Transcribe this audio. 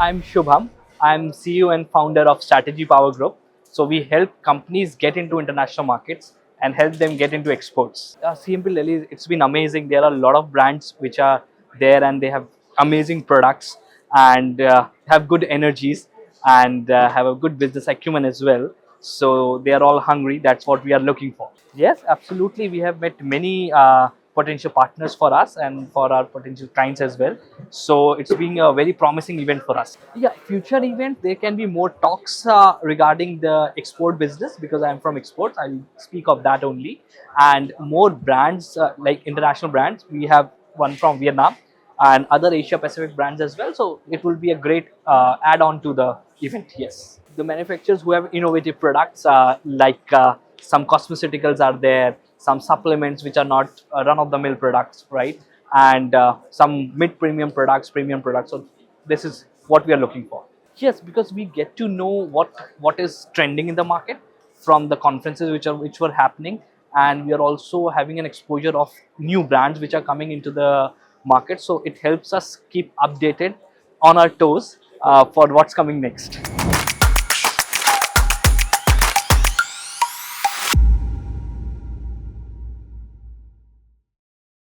I'm Shubham. I'm CEO and founder of Strategy Power Group. So we help companies get into international markets and help them get into exports. CMPL Delhi, it's been amazing. There are a lot of brands which are there and they have amazing products and have good energies and have a good business acumen as well. So they are all hungry. That's what we are looking for. Yes, absolutely. We have met many potential partners for us and for our potential clients as well. So it's been a very promising event for us. Yeah, future event, there can be more talks regarding the export business because I'm from exports. I'll speak of that only. And more brands like international brands. We have one from Vietnam and other Asia Pacific brands as well. So it will be a great add-on to the event. Yes, the manufacturers who have innovative products some cosmeceuticals are there, some supplements which are not run-of-the-mill products, right? And some mid-premium products, premium products. So this is what we are looking for. Yes, because we get to know what is trending in the market from the conferences which were happening, and we are also having an exposure of new brands which are coming into the market. So it helps us keep updated on our toes for what's coming next.